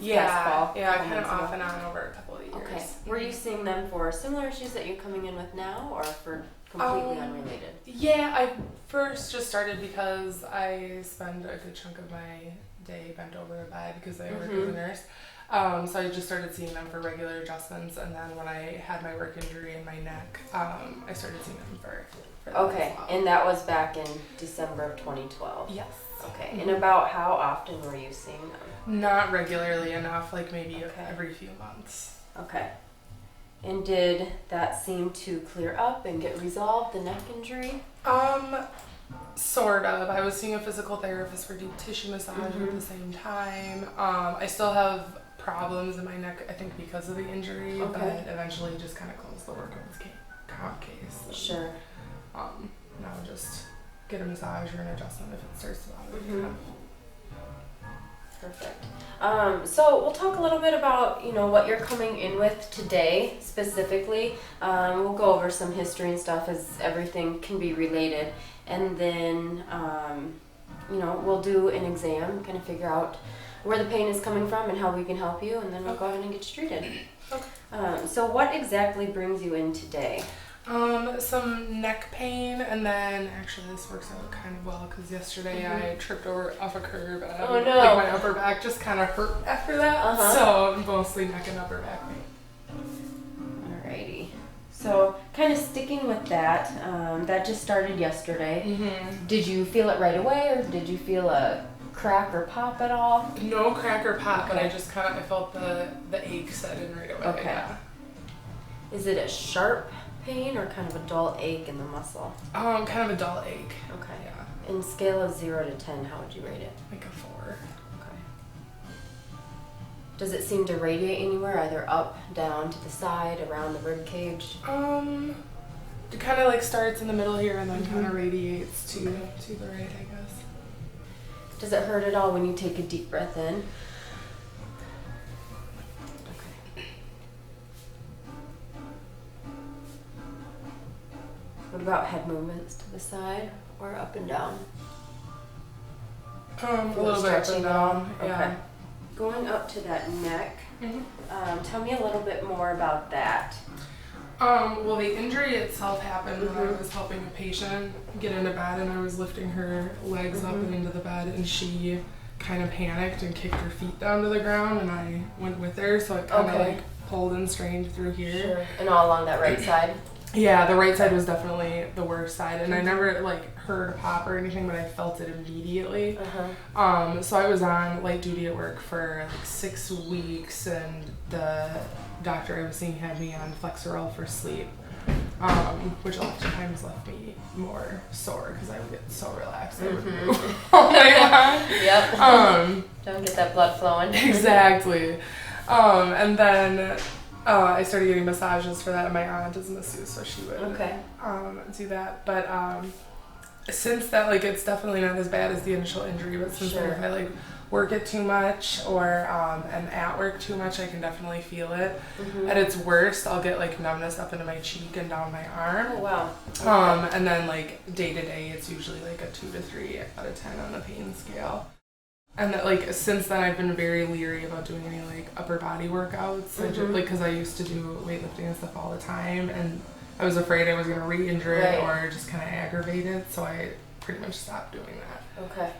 past fall? Yeah, kind of off and on over a couple of years. Okay. Were you seeing them for similar issues that you're coming in with now, or for completely unrelated? Yeah, I first just started because I spend a good chunk of my day bent over a bed because I work as a nurse. So I just started seeing them for regular adjustments, and then when I had my work injury in my neck, I started seeing them for that Okay, as well. and that was back in December of 2012? Yes. Okay, and about how often were you seeing them? Not regularly enough, like maybe every few months. Okay. And did that seem to clear up and get resolved, the neck injury? Sort of. I was seeing a physical therapist for deep tissue massage at the same time. I still have problems in my neck, I think, because of the injury, but eventually just kind of closed the workman's comp case. And, sure. Now just get a massage or an adjustment if it starts to bother me. Perfect. So we'll talk a little bit about, what you're coming in with today specifically. We'll go over some history and stuff, as everything can be related. And then, we'll do an exam, kind of figure out where the pain is coming from and how we can help you, and then we'll go ahead and get you treated. Okay. So what exactly brings you in today? Some neck pain, and then actually this works out kind of well because yesterday I tripped off a curb and like my upper back just kind of hurt after that. So mostly neck and upper back pain. Alrighty. So kind of sticking with that, that just started yesterday. Did you feel it right away, or did you feel a crack or pop at all? No crack or pop, but I just I felt the ache set in right away. Okay. Yeah. Is it a sharp pain or kind of a dull ache in the muscle? Kind of a dull ache. Okay. Yeah. In scale of 0 to 10, how would you rate it? Like a 4. Okay. Does it seem to radiate anywhere, either up, down, to the side, around the rib cage? It kind of like starts in the middle here and then kind of radiates to the right, I guess. Does it hurt at all when you take a deep breath in? What about head movements to the side or up and down? A little bit up and down. Yeah. Okay. Going up to that neck, tell me a little bit more about that. Well, the injury itself happened when I was helping a patient get into bed, and I was lifting her legs up and into the bed, and she kind of panicked and kicked her feet down to the ground, and I went with her, so it kind of like pulled and strained through here. Sure. And all along that right side? Yeah, the right side was definitely the worst side, and I never heard a pop or anything, but I felt it immediately. So I was on light duty at work for 6 weeks, and the doctor I was seeing had me on Flexeril for sleep, which oftentimes left me more sore because I would get so relaxed. I would move all night long. Yep. Don't get that blood flowing. Exactly. And then I started getting massages for that, and my aunt is a masseuse, so she would do that. But since that, it's definitely not as bad as the initial injury, but since then, if I work it too much or am at work too much, I can definitely feel it. At its worst, I'll get numbness up into my cheek and down my arm. Oh, wow. And then day to day, it's usually a 2 to 3 out of 10 on the pain scale. And that, since then, I've been very leery about doing any upper body workouts. I just, because I used to do weightlifting and stuff all the time, and I was afraid I was going to re-injure it or just kind of aggravate it, so I pretty much stopped doing that. Okay.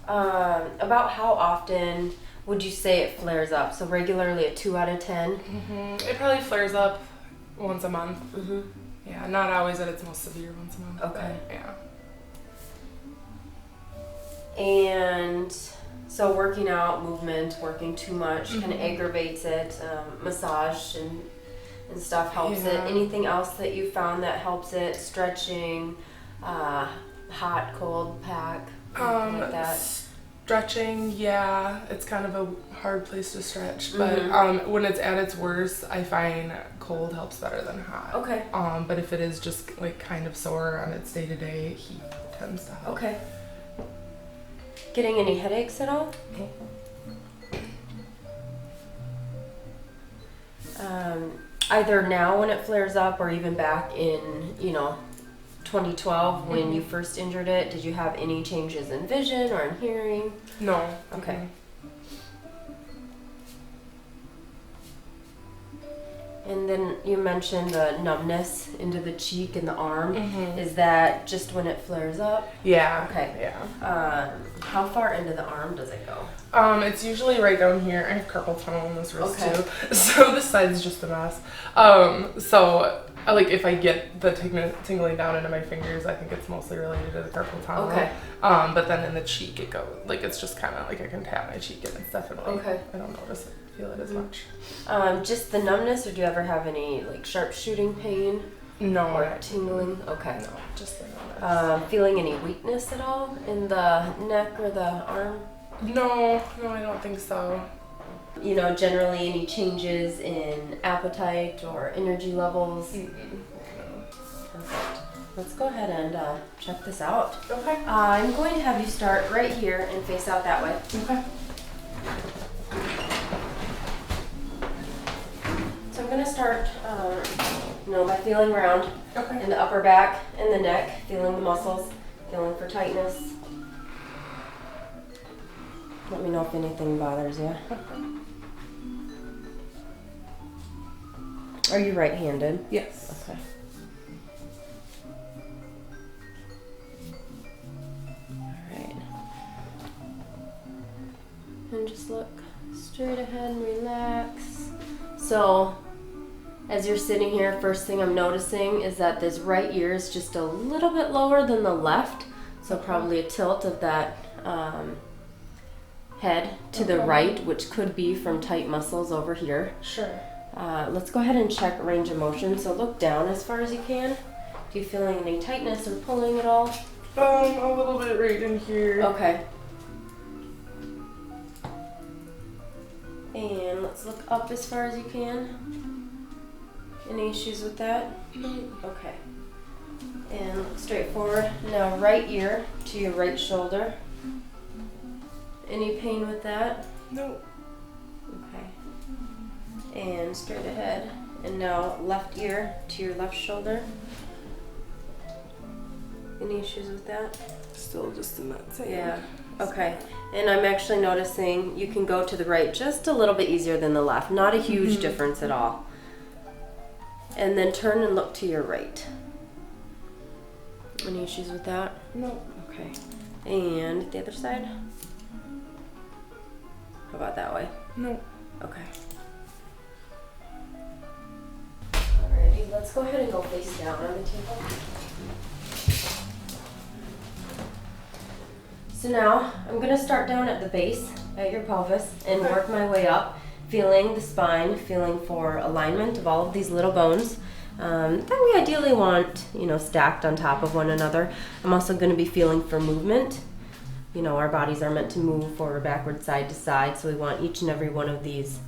About how often would you say it flares up? So regularly a 2 out of 10? It probably flares up once a month. Yeah, not always at its most severe once a month. Okay. Yeah. And so working out, movement, working too much kind of aggravates it. Massage and stuff helps it. Anything else that you found that helps it? Stretching, hot, cold pack, like that? Stretching, yeah. It's kind of a hard place to stretch, but when it's at its worst, I find cold helps better than hot. Okay. But if it is just kind of sore on its day-to-day, heat tends to help. Okay. Getting any headaches at all? Either now when it flares up or even back in, 2012 when you first injured it, did you have any changes in vision or in hearing? No. Okay. And then you mentioned the numbness into the cheek and the arm. Mm-hmm. Is that just when it flares up? Yeah. Okay. Yeah. How far into the arm does it go? It's usually right down here. I have carpal tunnel in this wrist Okay. too, so this side's just a mess. So like if I get the tingling down into my fingers, I think it's mostly related to the carpal tunnel. Okay. But then in the cheek, it goes like it's just kind of like I can tap my cheek and it's definitely. Okay. I don't feel it as much. Just the numbness, or do you ever have any like sharp shooting pain No. or tingling? Okay. No, just the numbness. Feeling any weakness at all in the neck or the arm? No, I don't think so. You know, generally any changes in appetite or energy levels? Mm-mm. Perfect. Let's go ahead and check this out. Okay. I'm going to have you start right here and face out that way. Okay. So I'm going to start, by feeling around Okay. in the upper back and the neck, feeling the muscles, feeling for tightness. Let me know if anything bothers you. Are you right-handed? Yes. Okay. Alright. And just look straight ahead and relax. So, as you're sitting here, first thing I'm noticing is that this right ear is just a little bit lower than the left. So probably a tilt of that head to the right, which could be from tight muscles over here. Sure. Let's go ahead and check range of motion. So look down as far as you can. Do you feel any tightness or pulling at all? A little bit right in here. Okay. And let's look up as far as you can. Any issues with that? No. Okay. And look straight forward. Now right ear to your right shoulder. Any pain with that? No. Okay. And straight ahead. And now left ear to your left shoulder. Any issues with that? Still just in that same. Yeah. Okay. And I'm actually noticing you can go to the right just a little bit easier than the left. Not a huge difference at all. And then turn and look to your right. Any issues with that? No. Okay. And the other side? How about that way? No. Okay. Alrighty, let's go ahead and go face down on the table. So now, I'm going to start down at the base, at your pelvis, and work my way up, feeling the spine, feeling for alignment of all of these little bones that we ideally want, stacked on top of one another. I'm also going to be feeling for movement. Our bodies are meant to move forward, backward, side to side, so we want each and every one of these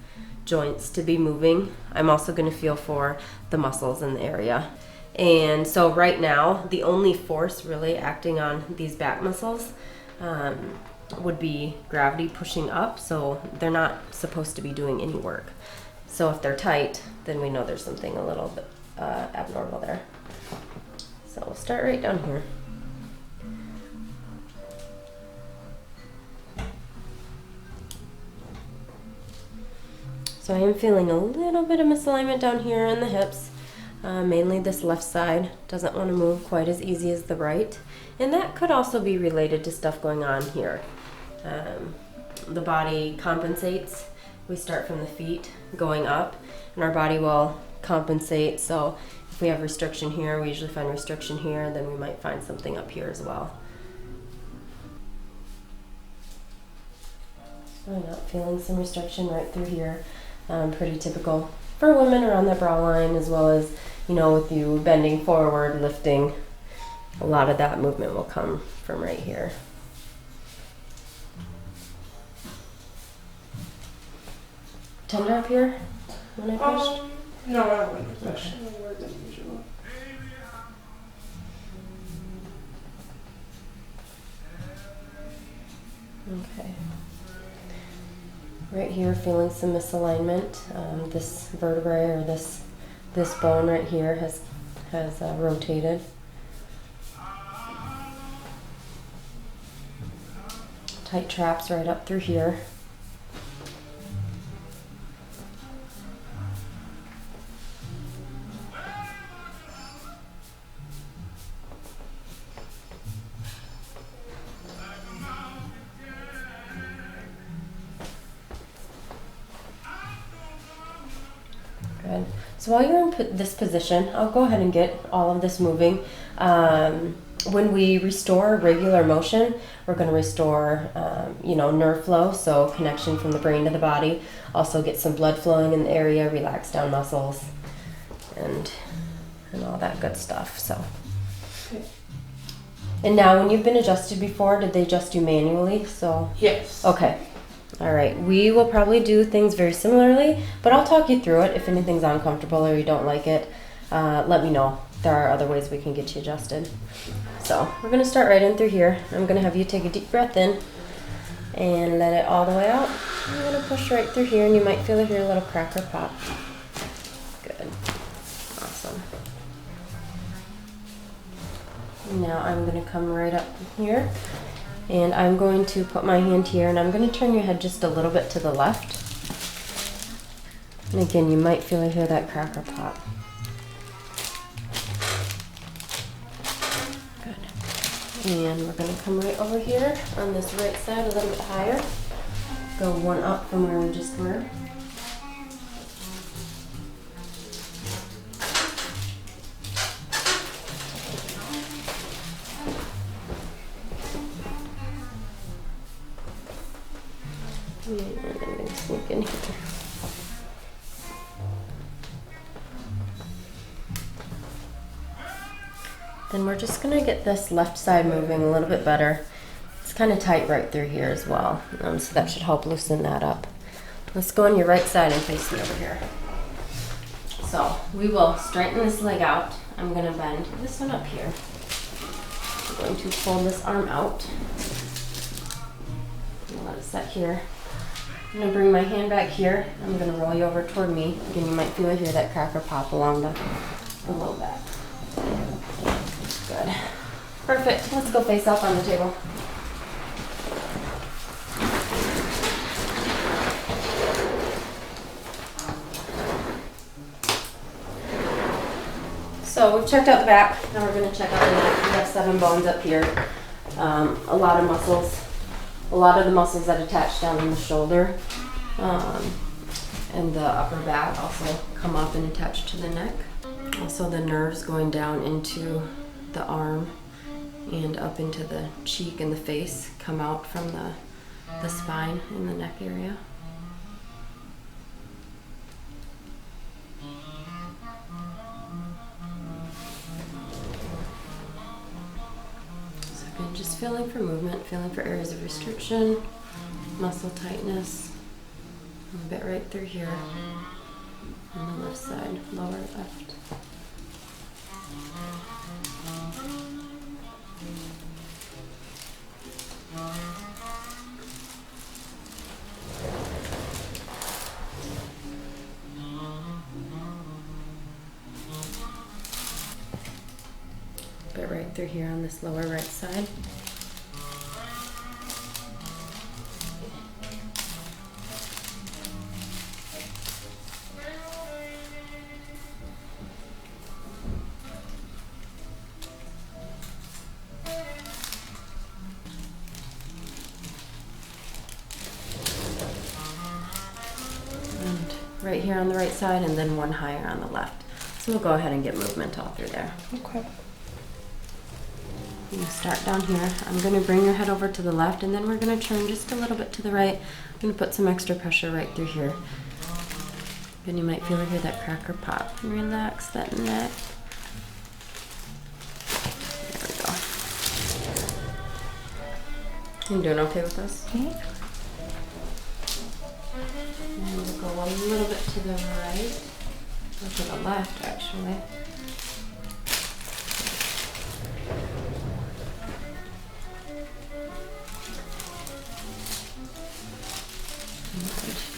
joints to be moving. I'm also going to feel for the muscles in the area. And so right now, the only force really acting on these back muscles would be gravity pushing up, so they're not supposed to be doing any work. So if they're tight, then we know there's something a little bit abnormal there. So we'll start right down here. So I am feeling a little bit of misalignment down here in the hips. Mainly this left side doesn't want to move quite as easy as the right. And that could also be related to stuff going on here. The body compensates. We start from the feet going up, and our body will compensate. So if we have restriction here, we usually find restriction here, and then we might find something up here as well. So I'm not feeling some restriction right through here. Pretty typical for women around the brow line, as well as, with you bending forward, lifting. A lot of that movement will come from right here. Tender up here when I pushed? No, I wouldn't push. More than usual. Okay. Right here, feeling some misalignment. This vertebrae or this bone right here has rotated. Tight traps right up through here. Good. So while you're in this position, I'll go ahead and get all of this moving. When we restore regular motion, we're going to restore, nerve flow, so connection from the brain to the body. Also get some blood flowing in the area, relax down muscles, and all that good stuff. So. Okay. And now, when you've been adjusted before, did they adjust you manually? So. Yes. Okay. All right. We will probably do things very similarly, but I'll talk you through it. If anything's uncomfortable or you don't like it, let me know. There are other ways we can get you adjusted. So we're going to start right in through here. I'm going to have you take a deep breath in and let it all the way out. I'm going to push right through here, and you might feel it here, a little crack or pop. Good. Awesome. Now I'm going to come right up here, and I'm going to put my hand here, and I'm going to turn your head just a little bit to the left. And again, you might feel or hear that crack or pop. And we're going to come right over here on this right side a little bit higher. Go one up from where we just were. And I'm going to sneak in here. Then we're just going to get this left side moving a little bit better. It's kind of tight right through here as well, so that should help loosen that up. Let's go on your right side and face me over here. So we will straighten this leg out. I'm going to bend this one up here. I'm going to pull this arm out. Let it set here. I'm going to bring my hand back here. I'm going to roll you over toward me. Again, you might feel or hear that crack or pop along the low back. Good. Perfect. Let's go face up on the table. So we've checked out the back. Now we're going to check out the neck. We have 7 bones up here. A lot of muscles. A lot of the muscles that attach down in the shoulder and the upper back also come up and attach to the neck. Also the nerves going down into the arm and up into the cheek and the face come out from the spine in the neck area. So again, just feeling for movement, feeling for areas of restriction, muscle tightness, a bit right through here on the left side, lower left. Bit right through here on this lower right side. Right here on the right side, and then one higher on the left. So we'll go ahead and get movement all through there. Okay. I'm going to start down here. I'm going to bring your head over to the left, and then we're going to turn just a little bit to the right. I'm going to put some extra pressure right through here. And you might feel or hear that crack or pop. And relax that neck. There we go. You doing okay with this? Okay. And we'll go a little bit to the right, or to the left actually.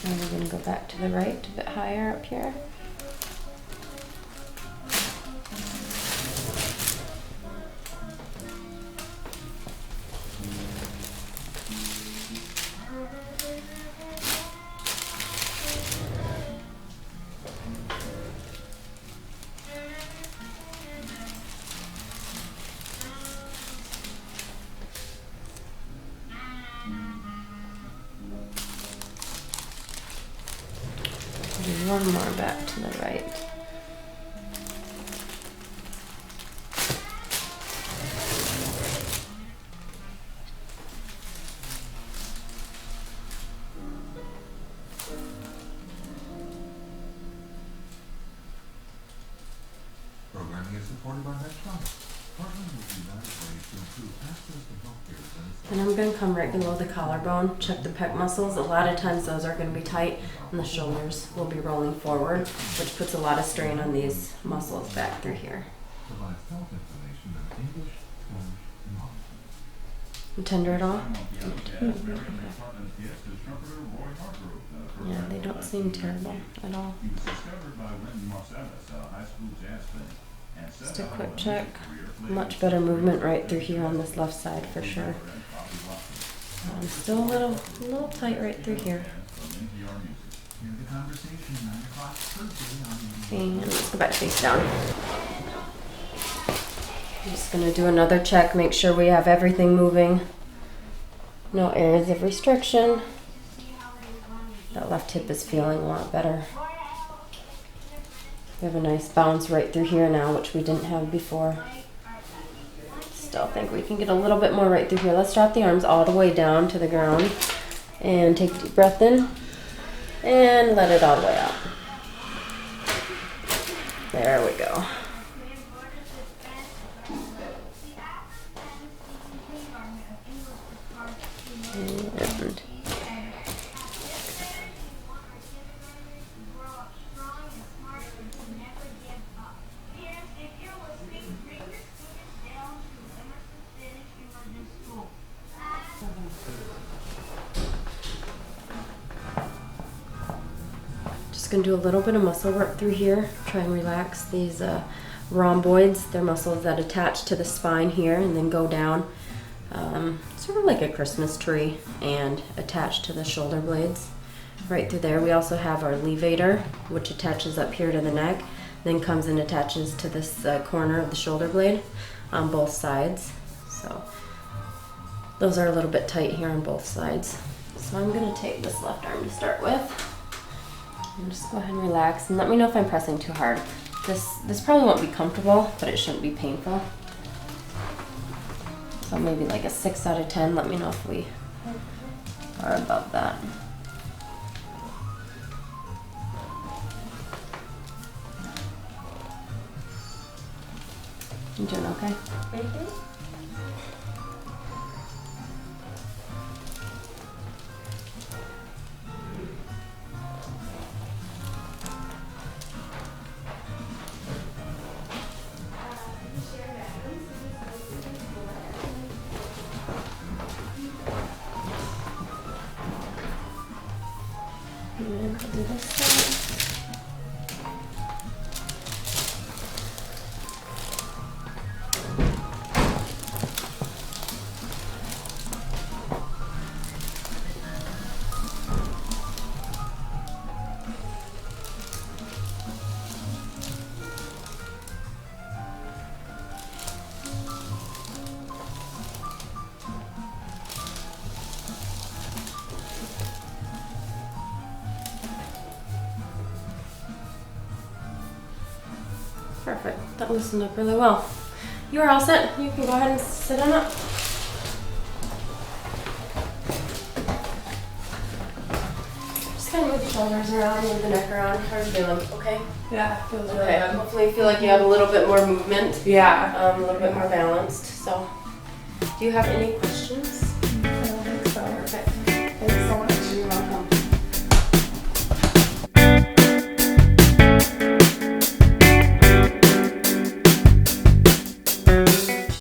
And we're going to go back to the right, a bit higher up here. And one more back to the right. Programming is supported by Medtronic, partnering with United Ways to improve access to healthcare. And I'm going to come right below the collarbone, check the pec muscles. A lot of times those are going to be tight and the shoulders will be rolling forward, which puts a lot of strain on these muscles back through here. Provides health information in English, Spanish, and Hmong. You tender at all? Yeah, they don't seem terrible at all. Just a quick check. Much better movement right through here on this left side for sure. Still a little tight right through here. And let's go back face down. I'm just going to do another check, make sure we have everything moving. No areas of restriction. That left hip is feeling a lot better. We have a nice bounce right through here now, which we didn't have before. Still think we can get a little bit more right through here. Let's drop the arms all the way down to the ground and take a deep breath in and let it all the way out. There we go. And just going to do a little bit of muscle work through here. Try and relax these rhomboids. They're muscles that attach to the spine here and then go down sort of like a Christmas tree and attach to the shoulder blades right through there. We also have our levator, which attaches up here to the neck, then comes and attaches to this corner of the shoulder blade on both sides. So those are a little bit tight here on both sides. So I'm going to take this left arm to start with. And just go ahead and relax and let me know if I'm pressing too hard. This probably won't be comfortable, but it shouldn't be painful. So maybe like a 6 out of 10. Let me know if we are above that. You doing okay? Mm-hmm. And I'll do this side. Perfect. That loosened up really well. You're all set. You can go ahead and sit on up. Just kind of move the shoulders around, move the neck around. How are you feeling? Okay? Yeah, feels really Okay. good. Hopefully you feel like you have a little bit more movement. Yeah. A little bit more balanced. So, do you have any questions?